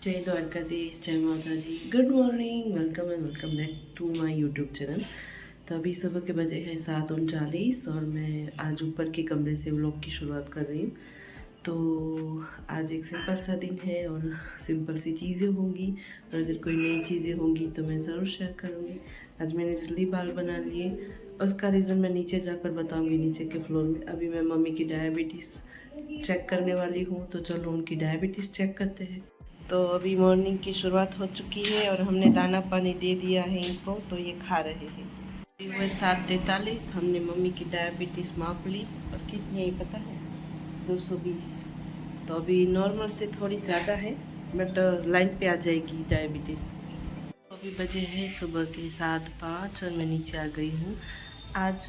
जय द्वारकाधीश, जय माता जी। Good morning, welcome and welcome back to my YouTube channel. तो अभी सुबह के बजे हैं 7:39 और मैं आज ऊपर के कमरे से व्लॉग की शुरुआत कर रही हूँ। तो आज एक सिंपल सा दिन है और सिंपल सी चीज़ें होंगी, और अगर कोई नई चीज़ें होंगी तो मैं ज़रूर शेयर करूँगी। आज मैंने जल्दी बाल बना लिए, उसका रीज़न मैं नीचे जाकर बताऊँगी, नीचे के फ्लोर में। अभी मैं मम्मी की डायबिटीज़ चेक करने वाली हूँ, तो चलो उनकी डायबिटीज़ चेक करते हैं। तो अभी मॉर्निंग की शुरुआत हो चुकी है और हमने दाना पानी दे दिया है इनको, तो ये खा रहे हैं। अभी हुए 7:43, हमने मम्मी की डायबिटीज़ माप ली और कितनी है पता है, 220। तो अभी नॉर्मल से थोड़ी ज़्यादा है, बट लाइन पे आ जाएगी डायबिटीज़। अभी बजे हैं सुबह के 7:05 और मैं नीचे आ गई हूँ। आज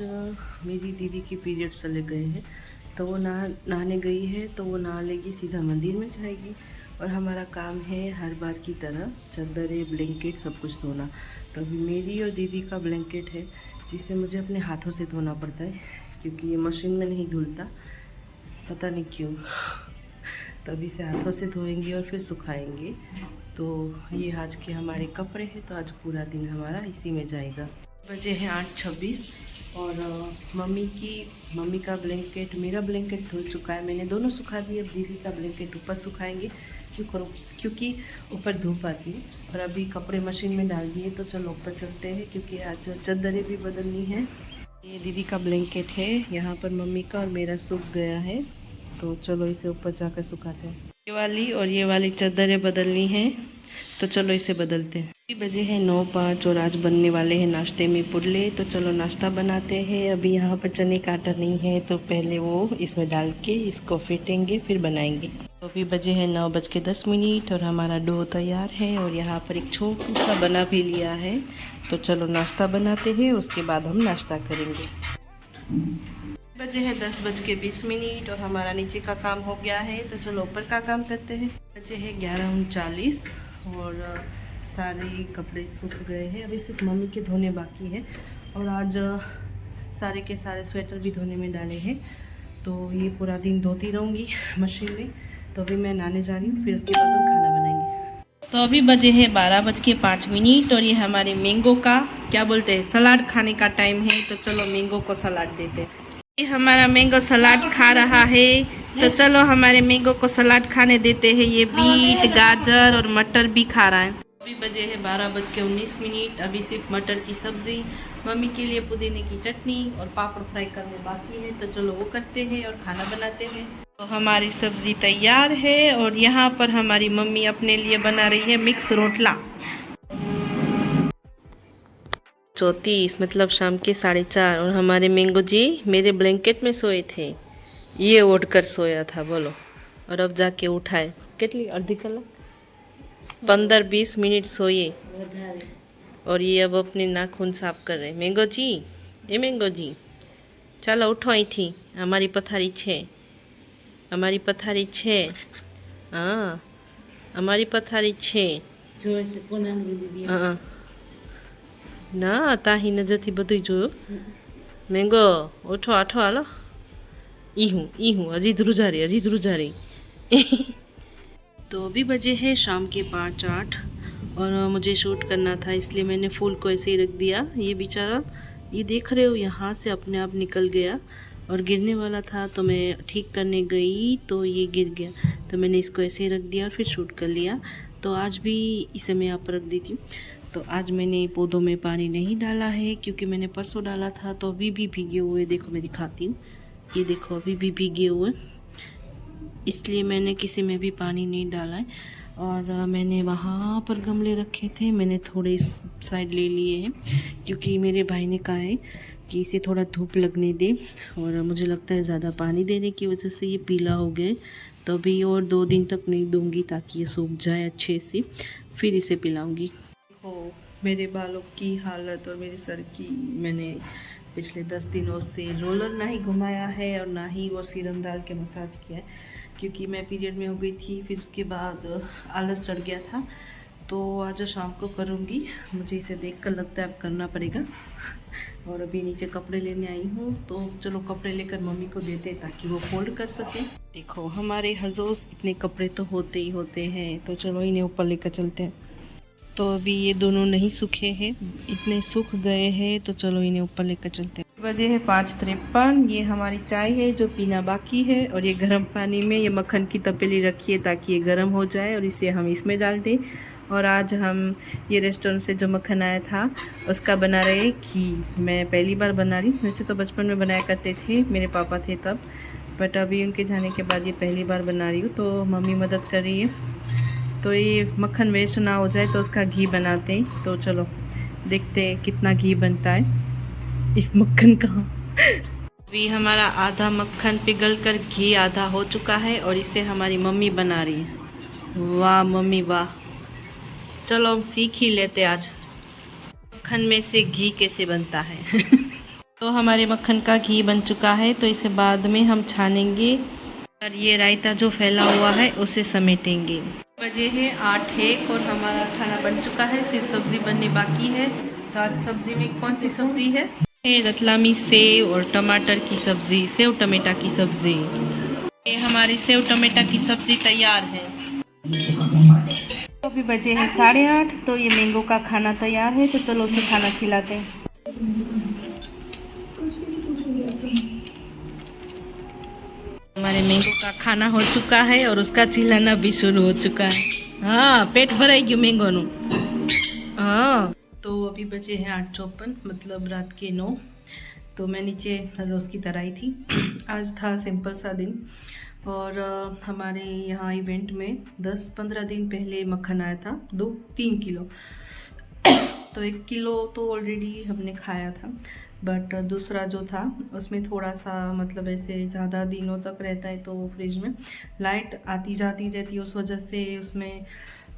मेरी दीदी की पीरियड चले गए हैं, तो वो नहाने गई है, तो वो नहा लेगी, सीधा मंदिर में जाएगी। और हमारा काम है हर बार की तरह चादरें, ब्लैंकेट सब कुछ धोना। तो अभी मेरी और दीदी का ब्लैंकेट है, जिसे मुझे अपने हाथों से धोना पड़ता है, क्योंकि ये मशीन में नहीं धुलता, पता नहीं क्यों। तो अभी से हाथों से धोएंगे और फिर सुखाएंगे। तो ये आज के हमारे कपड़े हैं, तो आज पूरा दिन हमारा इसी में जाएगा। बजे हैं 8:26 और मम्मी का ब्लैंकेट, मेरा ब्लैंकेट धुल चुका है, मैंने दोनों सुखा दिए। अब दीदी का ब्लैंकेट ऊपर सुखाएंगे, क्योंकि ऊपर धूप आती है। और अभी कपड़े मशीन में डाल दिए, तो चलो ऊपर चलते हैं, क्योंकि आज चादरें भी बदलनी है। ये दीदी का ब्लैंकेट है, यहाँ पर मम्मी का और मेरा सूख गया है, तो चलो इसे ऊपर जाकर सुखाते हैं। ये वाली चादरें बदलनी है, तो चलो इसे बदलते हैं। अभी बजे हैं 9:05 और आज बनने वाले हैं नाश्ते में पुडले। तो चलो नाश्ता बनाते हैं। अभी यहाँ पर चने का आटा नहीं है, तो पहले वो इसमें डाल के इसको फेंटेंगे, फिर बनाएंगे। तो अभी बजे हैं 9:10 और हमारा डो तैयार है, और यहाँ पर एक छोटू सा बना भी लिया है। तो चलो नाश्ता बनाते हैं, उसके बाद हम नाश्ता करेंगे। बजे हैं 10:20 और हमारा नीचे का काम हो गया है, तो चलो ऊपर का काम करते हैं। बजे हैं 11:39 और सारे कपड़े सूख गए हैं, अभी सिर्फ मम्मी के धोने बाकी है। और आज सारे के सारे स्वेटर भी धोने में डाले हैं, तो ये पूरा दिन धोती रहूँगी मशीन में। तो अभी मैं नहाने जा रही हूँ, फिर उसके बाद हम खाना बनाएंगे। तो अभी बजे हैं 12:05 और ये हमारे मैंगो का क्या बोलते हैं, सलाद खाने का टाइम है। तो चलो मैंगो को सलाद देते हैं। ये हमारा मैंगो सलाद खा रहा है, तो चलो हमारे मैंगो को सलाद खाने देते हैं। ये बीट, गाजर और मटर भी खा रहा है। अभी बजे हैं 12:19। अभी सिर्फ मटर की सब्ज़ी, मम्मी के लिए पुदीने की चटनी और पापड़ फ्राई करने बाकी है, तो चलो वो करते हैं और खाना बनाते हैं। तो हमारी सब्ज़ी तैयार है, और यहाँ पर हमारी मम्मी अपने लिए बना रही है मिक्स रोटला। 34 मतलब शाम के 4:30, और हमारे मैंगो जी मेरे ब्लैंकेट में सोए थे, ये ओढ़कर सोया था बोलो। और अब जाके उठाए, कितनी अर्धी कलाक 15-20 मिनट सोए, और ये अब अपने नाखून साफ कर रहे। मैंगो जी, ए मैंगो जी, ચાલો ઉઠો અહીંથી, અમારી પથારી છે, અમારી પથારી છે, હા અમારી પથારી છે। હા ના, તાહી નજરથી બધું જોયું। મેંગો ઉઠો, આઠો હાલો। ईहूँ अजी ध्रुजारी। तो अभी बजे हैं शाम के 5:08 और मुझे शूट करना था, इसलिए मैंने फूल को ऐसे ही रख दिया। ये बेचारा, ये देख रहे हो, यहाँ से अपने आप निकल गया और गिरने वाला था, तो मैं ठीक करने गई तो ये गिर गया। तो मैंने इसको ऐसे ही रख दिया और फिर शूट कर लिया। तो आज भी इसे मैं यहाँ पर रख देती हूँ। तो आज मैंने पौधों में पानी नहीं डाला है, क्योंकि मैंने परसों डाला था, तो अभी भी भीगे हुए, देखो मैं दिखाती हूँ, ये देखो अभी भी भीगे हुए, इसलिए मैंने किसी में भी पानी नहीं डाला है। और मैंने वहाँ पर गमले रखे थे, मैंने थोड़े इस साइड ले लिए हैं, क्योंकि मेरे भाई ने कहा है कि इसे थोड़ा धूप लगने दे, और मुझे लगता है ज़्यादा पानी देने की वजह से ये पीला हो गए। तो अभी और 2 दिन तक नहीं दूंगी, ताकि ये सूख जाए अच्छे से, फिर इसे पिलाऊंगी। देखो मेरे बालों की हालत और मेरे सर की, मैंने पिछले 10 दिनों से रोलर ना ही घुमाया है और ना ही वो सीरम डाल के मसाज किया है, क्योंकि मैं पीरियड में हो गई थी, फिर उसके बाद आलस चढ़ गया था। तो आज शाम को करूँगी, मुझे इसे देख कर लगता है अब करना पड़ेगा। और अभी नीचे कपड़े लेने आई हूँ, तो चलो कपड़े लेकर मम्मी को देते ताकि वो फोल्ड कर सकें। देखो हमारे हर रोज़ इतने कपड़े तो होते ही होते हैं, तो चलो इन्हें ऊपर लेकर चलते हैं। तो अभी ये दोनों नहीं सूखे हैं, इतने सूख गए हैं, तो चलो इन्हें ऊपर लेकर चलते हैं। बजे है 5:53। ये हमारी चाय है जो पीना बाकी है, और ये गर्म पानी में ये मक्खन की तपेली रखी है ताकि ये गर्म हो जाए और इसे हम इसमें डाल दें। और आज हम ये रेस्टोरेंट से जो मक्खन आया था उसका बना रहे हैं घी। मैं पहली बार बना रही, वैसे तो बचपन में बनाया करते थे, मेरे पापा थे तब, बट अभी उनके जाने के बाद ये पहली बार बना रही हूँ, तो मम्मी मदद कर रही है। तो ये मक्खन वेस्ट ना हो जाए तो उसका घी बनाते हैं। तो चलो देखते हैं कितना घी बनता है इस मक्खन का। अभी हमारा आधा मक्खन पिघल कर घी आधा हो चुका है और इसे हमारी मम्मी बना रही है। वाह मम्मी वाह, चलो हम सीख ही लेते आज मक्खन में से घी कैसे बनता है। तो हमारे मक्खन का घी बन चुका है, तो इसे बाद में हम छानेंगे और ये रायता जो फैला हुआ है उसे समेटेंगे। बजे है 8:01 और हमारा खाना बन चुका है, सिर्फ सब्ज़ी बनने बाकी है। तो आज सब्ज़ी में कौन सी सब्ज़ी है? रतलामी सेव और टमाटर की सब्ज़ी, सेव टमेटा की सब्ज़ी। ये हमारी सेव टमेटा की सब्ज़ी तैयार है। अभी बजे हैं 8:30, तो ये मैंगो का खाना तैयार है, तो चलो उसे खाना खिलाते हैं। हमारे मैंगो का खाना हो चुका है और उसका चिल्लाना भी शुरू हो चुका है। हाँ पेट भराएगी मैंगो नु। हाँ तो अभी बजे हैं 8:54, मतलब रात के 9। तो मैं नीचे रोज़ की तरह ही थी। आज था सिंपल सा दिन, और हमारे यहाँ इवेंट में 10-15 दिन पहले मक्खन आया था 2-3 किलो। तो 1 किलो तो ऑलरेडी हमने खाया था, बट दूसरा जो था उसमें थोड़ा सा मतलब ऐसे ज़्यादा दिनों तक रहता है, तो फ्रिज में लाइट आती जाती रहती है, उस वजह से उसमें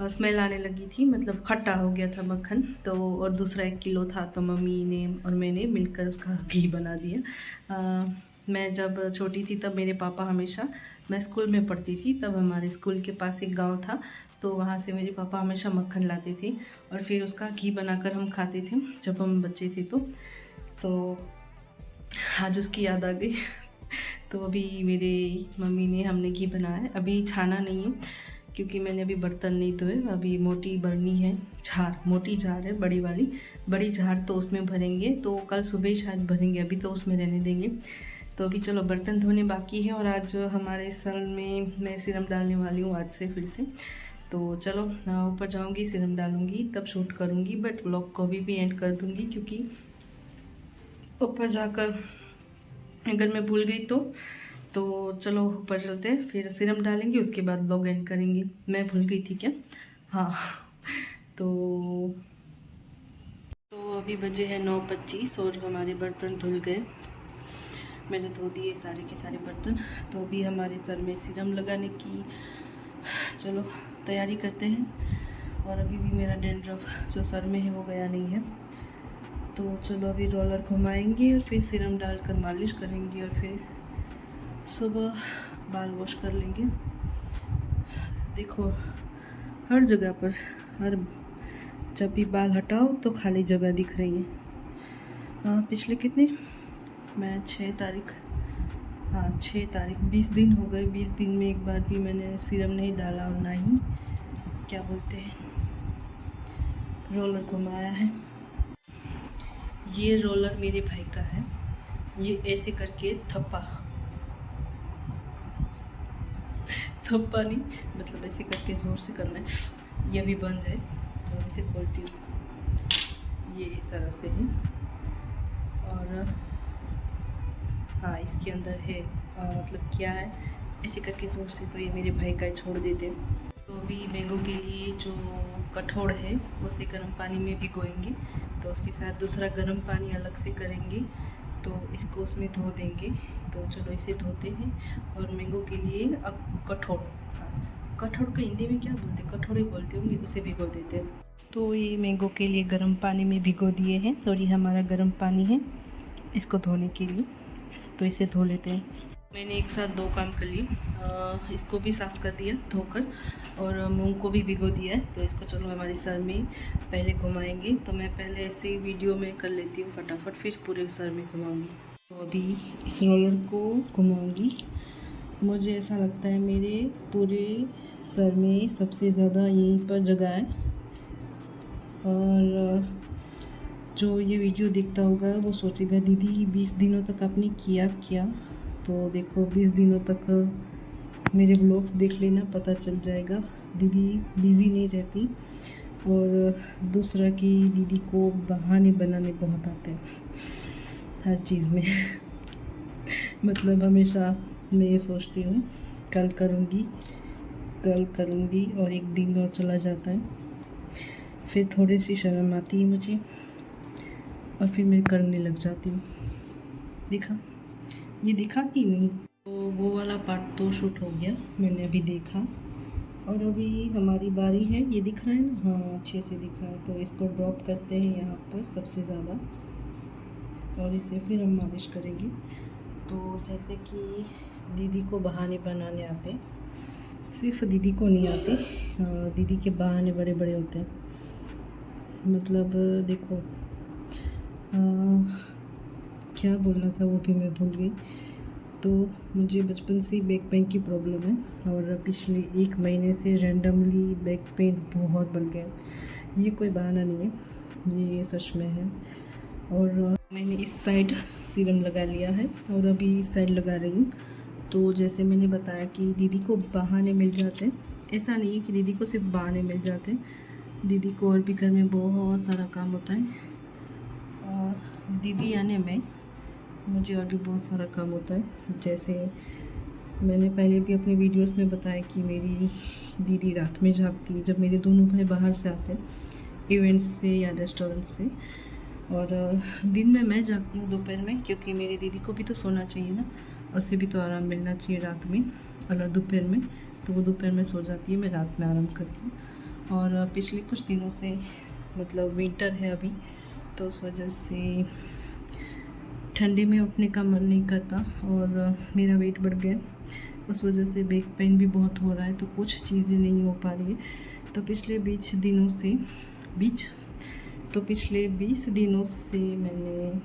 स्मेल आने लगी थी, मतलब खट्टा हो गया था मक्खन। तो और दूसरा 1 किलो था, तो मम्मी ने और मैंने मिलकर उसका घी बना दिया। मैं जब छोटी थी तब मेरे पापा हमेशा, मैं स्कूल में पढ़ती थी तब हमारे स्कूल के पास एक गांव था, तो वहाँ से मेरे पापा हमेशा मक्खन लाते थे और फिर उसका घी बनाकर हम खाते थे जब हम बच्चे थे। तो आज उसकी याद आ गई। तो अभी मेरे मम्मी ने, हमने घी बनाया है, अभी छाना नहीं है क्योंकि मैंने अभी बर्तन नहीं धोए। अभी मोटी बरनी है, झार, मोटी जार है, बड़ी वाली बड़ी झार, तो उसमें भरेंगे, तो कल सुबह शायद भरेंगे, अभी तो उसमें रहने देंगे। तो अभी चलो बर्तन धोने बाकी है, और आज हमारे सर में मैं सीरम डालने वाली हूँ आज से फिर से। तो चलो ऊपर जाऊँगी, सीरम डालूँगी, तब शूट करूँगी, बट व्लॉग को भी एंड कर दूँगी क्योंकि ऊपर जाकर अगर मैं भूल गई तो चलो ऊपर चलते हैं, फिर सीरम डालेंगे, उसके बाद व्लॉग एंड करेंगे। मैं भूल गई थी क्या? हाँ। तो अभी बजे हैं 9:25 और हमारे बर्तन धुल गए, मैंने धो दिए सारे के सारे बर्तन। तो अभी हमारे सर में सीरम लगाने की चलो तैयारी करते हैं, और अभी भी मेरा डैंड्रफ जो सर में है वो गया नहीं है। तो चलो अभी रोलर घुमाएंगे और फिर सीरम डालकर मालिश करेंगे, और फिर सुबह बाल वॉश कर लेंगे। देखो हर जगह पर, हर जब भी बाल हटाओ तो खाली जगह दिख रही है। पिछले कितने, मैं 6 तारीख, हाँ 6 तारीख, 20 दिन हो गए। 20 दिन में एक बार भी मैंने सीरम नहीं डाला, और ना ही क्या बोलते हैं रोलर घुमाया है। ये रोलर मेरे भाई का है, ये ऐसे करके थप्पा नहीं, मतलब ऐसे करके ज़ोर से करना है। ये भी बंद है, तो इसे खोलती हूँ, ये इस तरह से है, और हाँ इसके अंदर है, मतलब क्या है, ऐसे करके ज़ोर से, तो ये मेरे भाई का छोड़ देते हैं। तो अभी मैंगो के लिए जो कठोर है उसे गर्म पानी में भिगोएंगे, तो उसके साथ दूसरा गर्म पानी अलग से करेंगे, तो इसको उसमें धो देंगे। तो चलो इसे धोते हैं। और मैंगो के लिए अब कठोर, कठोर को हिंदी में क्या बोलते हैं, कठोर ही बोलते होंगे, उसे भिगो देते हैं। तो ये मैंगो के लिए गर्म पानी में भिगो दिए हैं, और ये हमारा गर्म पानी है इसको धोने के लिए, तो इसे धो लेते हैं। मैंने एक साथ दो काम कर लिए, इसको भी साफ़ कर दिया धोकर और मूंग को भी भिगो दिया है। तो इसको चलो हमारे सर में पहले घुमाएंगे। तो मैं पहले ऐसे ही वीडियो में कर लेती हूँ फटाफट, फिर पूरे सर में घुमाऊँगी। तो अभी इस रोलर को घुमाऊँगी। मुझे ऐसा लगता है मेरे पूरे सर में सबसे ज़्यादा यहीं पर जगह है। और जो ये वीडियो देखता होगा वो सोचेगा दीदी 20 दिनों तक आपने किया क्या। तो देखो 20 दिनों तक मेरे ब्लॉग्स देख लेना, पता चल जाएगा। दीदी बिज़ी नहीं रहती। और दूसरा कि दीदी को बहाने बनाने बहुत आते हैं हर चीज़ में मतलब हमेशा मैं ये सोचती हूँ कल करूँगी और एक दिन और चला जाता है। फिर थोड़ी सी शर्म आती है मुझे और फिर मैं करने लग जाती हूँ। ये दिखा कि नहीं। तो वो वाला पार्ट तो शूट हो गया, मैंने अभी देखा। और अभी हमारी बारी है। ये दिख रहा है ना, हाँ अच्छे से दिख रहा है। तो इसको ड्रॉप करते हैं यहाँ पर सबसे ज़्यादा और इसे फिर हम मालिश करेंगे। तो जैसे कि दीदी को बहाने बनाने आते, सिर्फ दीदी को नहीं आते, दीदी के बहाने बड़े बड़े होते हैं। मतलब देखो क्या बोलना था वो भी मैं भूल गई। तो मुझे बचपन से बैक पेन की प्रॉब्लम है और पिछले 1 महीने से रैंडमली बैक पेन बहुत बढ़ गया। ये कोई बहाना नहीं है, ये सच में है। और मैंने इस साइड सीरम लगा लिया है और अभी इस साइड लगा रही हूँ। तो जैसे मैंने बताया कि दीदी को बहाने मिल जाते हैं। ऐसा नहीं है कि दीदी को सिर्फ बहाने मिल जाते हैं, दीदी को और भी घर में बहुत सारा काम होता है। और दीदी आने में मुझे और भी बहुत सारा काम होता है। जैसे मैंने पहले भी अपने वीडियोस में बताया कि मेरी दीदी रात में जागती है जब मेरे दोनों भाई बाहर से आते हैं इवेंट्स से या रेस्टोरेंट से। और दिन में मैं जागती हूँ दोपहर में, क्योंकि मेरी दीदी को भी तो सोना चाहिए ना, उसे भी तो आराम मिलना चाहिए रात में, अलग दोपहर में। तो वो दोपहर में सो जाती है, मैं रात में आराम करती हूँ। और पिछले कुछ दिनों से मतलब विंटर है अभी, तो उस वजह से ठंडे में उठने का मन नहीं करता और मेरा वेट बढ़ गया, उस वजह से बैक पेन भी बहुत हो रहा है। तो कुछ चीज़ें नहीं हो पा रही है। तो पिछले 20 दिनों से मैंने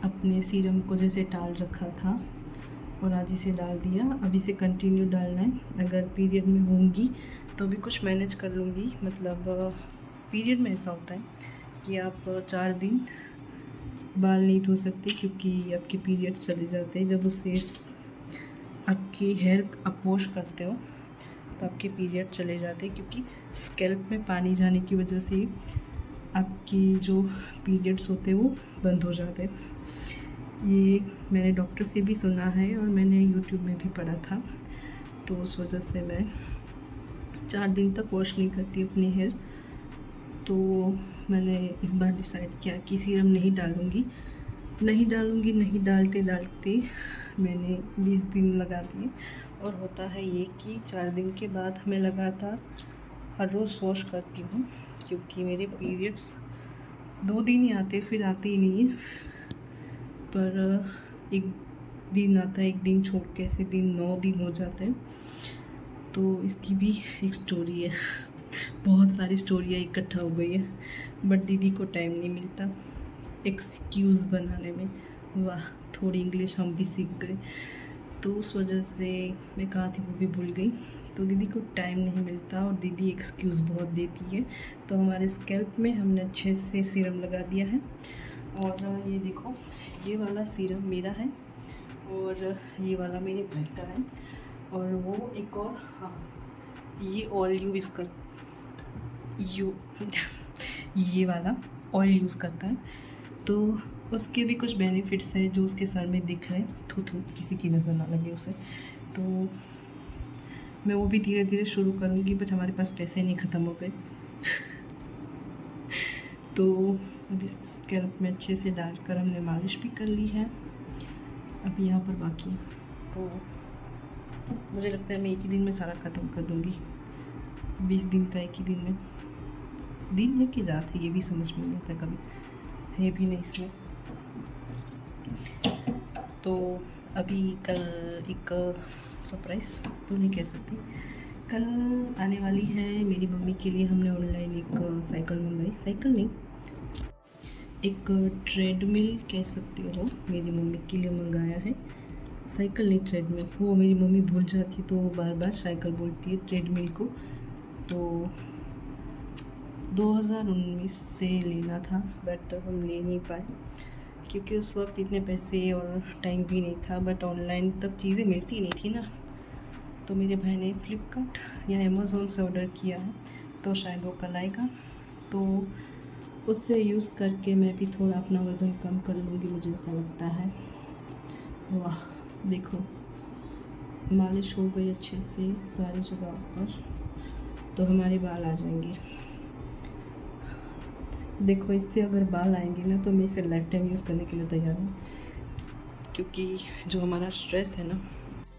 अपने सीरम को जैसे डाल रखा था और आज इसे डाल दिया। अब इसे कंटिन्यू डालना है। अगर पीरियड में होंगी तो भी कुछ मैनेज कर लूँगी। मतलब पीरियड में ऐसा होता है कि आप 4 दिन बाल नहीं धो सकते, क्योंकि आपके पीरियड चले जाते हैं। जब उससे आपकी हेयर आप वॉश करते हो तो आपके पीरियड चले जाते हैं, क्योंकि स्कैल्प में पानी जाने की वजह से आपकी जो पीरियड्स होते हैं वो बंद हो जाते हैं। ये मैंने डॉक्टर से भी सुना है और मैंने यूट्यूब में भी पढ़ा था। तो उस वजह से मैं 4 दिन तक वॉश नहीं करती अपनी हेयर। तो मैंने इस बार डिसाइड किया कि सीरम नहीं डालूँगी। नहीं डालते मैंने 20 दिन लगा दिए। और होता है ये कि 4 दिन के बाद मैं लगातार हर रोज़ वॉश करती हूँ, क्योंकि मेरे पीरियड्स 2 दिन ही आते, फिर आते ही नहीं है। पर एक दिन आता है, एक दिन छोड़ के ऐसे दिन 9 दिन हो जाते हैं। तो इसकी भी एक स्टोरी है बहुत सारी स्टोरियाँ इकट्ठा हो गई है, बट दीदी को टाइम नहीं मिलता एक्सक्यूज़ बनाने में। वाह, थोड़ी इंग्लिश हम भी सीख गए। तो उस वजह से मैं कहाँ थी वो भी भूल गई। तो दीदी को टाइम नहीं मिलता और दीदी एक्सक्यूज़ बहुत देती है। तो हमारे स्कैल्प में हमने अच्छे से सीरम लगा दिया है। और ये देखो, ये वाला सीरम मेरा है और ये वाला मेरे भाई का है। और वो एक और, हाँ, ये ऑयल ये वाला ऑयल यूज़ करता है। तो उसके भी कुछ बेनिफिट्स हैं जो उसके सर में दिख रहे हैं। किसी की नज़र ना लगे उसे। तो मैं वो भी धीरे धीरे शुरू करूँगी, बट हमारे पास पैसे नहीं ख़त्म हो गए तो अभी स्कैल्प में अच्छे से डालकर हमने मालिश भी कर ली है। अभी यहाँ पर बाकी है। तो मुझे लगता है मैं एक ही दिन में सारा ख़त्म कर दूँगी। 20 दिन का एक ही दिन में, दिन है कि रात है ये भी समझ में नहीं आता, कभी है भी नहीं इसमें। तो अभी कल एक सरप्राइज़ तो नहीं कह सकती, कल आने वाली है मेरी मम्मी के लिए। हमने ऑनलाइन एक साइकिल मंगाई, साइकिल नहीं, एक ट्रेडमिल कह सकते हो, मेरी मम्मी के लिए मंगाया है। साइकिल नहीं, ट्रेडमिल। वो मेरी मम्मी भूल जाती तो वो बार बार साइकिल बोलती है, ट्रेडमिल को। तो 2019 से लेना था बट हम ले नहीं पाए क्योंकि उस वक्त इतने पैसे और टाइम भी नहीं था। बट ऑनलाइन तब चीज़ें मिलती नहीं थी ना, तो मेरे भाई ने फ्लिपकार्ट या अमेज़ोन से ऑर्डर किया है, तो शायद वो कल आएगा। तो उससे यूज़ करके मैं भी थोड़ा अपना वज़न कम कर लूँगी, मुझे ऐसा लगता है। वाह देखो, मालिश हो गई अच्छे से सारी जगह पर, तो हमारे बाल आ जाएंगे। देखो, इससे अगर बाल आएंगे ना तो मैं इसे लाइफ टाइम यूज़ करने के लिए तैयार हूँ, क्योंकि जो हमारा स्ट्रेस है ना,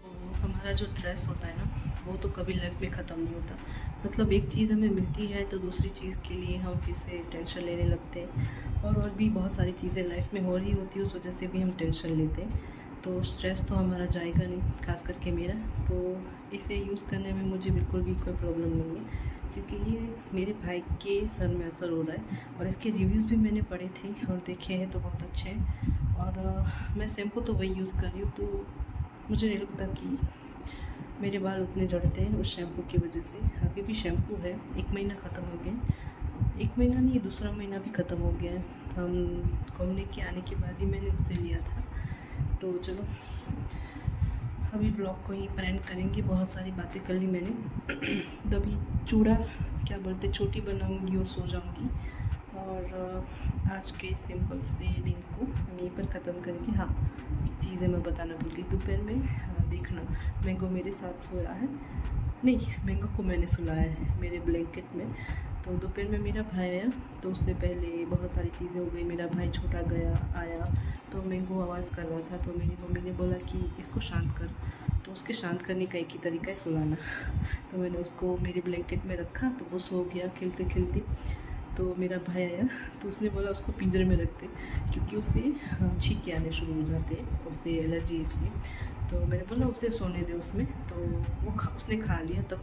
वो हमारा जो स्ट्रेस होता है ना, वो तो कभी लाइफ में ख़त्म नहीं होता। मतलब एक चीज़ हमें मिलती है तो दूसरी चीज़ के लिए हम फिर से टेंशन लेने लगते हैं, और भी बहुत सारी चीज़ें लाइफ में हो रही होती है, उस वजह से भी हम टेंशन लेते हैं। तो स्ट्रेस तो हमारा जाएगा नहीं, खास करके मेरा। तो इसे यूज़ करने में मुझे बिल्कुल भी कोई प्रॉब्लम नहीं है, क्योंकि ये मेरे भाई के सर में असर हो रहा है, और इसके रिव्यूज़ भी मैंने पढ़े थे और देखे हैं तो बहुत अच्छे हैं। और मैं शैम्पू तो वही यूज़ कर रही हूँ, तो मुझे नहीं लगता कि मेरे बाल उतने झड़ते हैं उस शैम्पू की वजह से। अभी भी शैम्पू है, 1 महीना ख़त्म हो गया, 1 महीना नहीं, दूसरा महीना भी ख़त्म हो गया है। हम घूमने के आने के बाद ही मैंने उससे लिया था। तो चलो अभी ब्लॉग को ही एंड करेंगे, बहुत सारी बातें कर ली मैंने। तो अभी चूड़ा क्या बोलते, छोटी बनाऊंगी और सो जाऊंगी। और आज के सिंपल से दिन को हम यहीं पर ख़त्म करेंगे। हाँ, एक चीज़ है मैं बताना भूल गई, दोपहर में देखना, मैंगो मेरे साथ सोया है, नहीं, मैंगो को मैंने सुलाया है मेरे ब्लैंकेट में। तो दोपहर में मेरा भाई आया, तो उससे पहले बहुत सारी चीज़ें हो गई। मेरा भाई छोटा गया आया तो मैंगो आवाज़ कर रहा था, तो मेरी मम्मी ने बोला कि इसको शांत कर। तो उसके शांत करने का एक ही तरीका है, सुलाना। तो मैंने उसको मेरे ब्लैंकेट में रखा, तो वो सो गया खेलते खेलते। तो मेरा भाई आया तो उसने बोला उसको पिंजरे में रखते, क्योंकि उससे छींके आने शुरू हो जाते हैं, उससे एलर्जी, इसलिए। तो मैंने बोला उसे सोने दे उसमें, तो वो उसने खा लिया। तब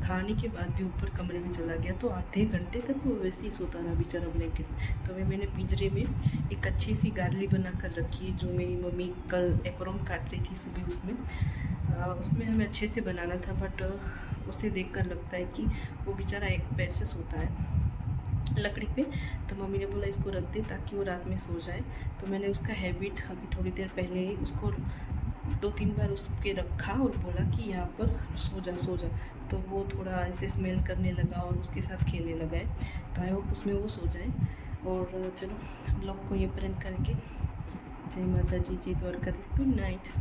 खाने के बाद भी ऊपर कमरे में चला गया, तो आधे घंटे तक वो वैसे ही सोता रहा बेचारा ब्लैंकेट में। तो मैंने पिंजरे में एक अच्छी सी गादली बना कर रखी है, जो मेरी मम्मी कल एप्रोन काट रही थी सुबह, उसमें हमें अच्छे से बनाना था, बट उसे देखकर लगता है कि वो बेचारा एक पैर से सोता है लकड़ी पे। तो मम्मी ने बोला इसको रख दे ताकि वो रात में सो जाए। तो मैंने उसका हैबिट अभी थोड़ी देर पहले ही उसको 2-3 बार उसके रखा और बोला कि यहाँ पर सो जा सो जा। तो वो थोड़ा ऐसे स्मेल करने लगा और उसके साथ खेलने लगा है। तो आई होप उसमें वो सो जाए। और चलो ब्लॉग को ये प्रेजेंट करके, जय माता जी, जय द्वारकाधीश, गुड नाइट।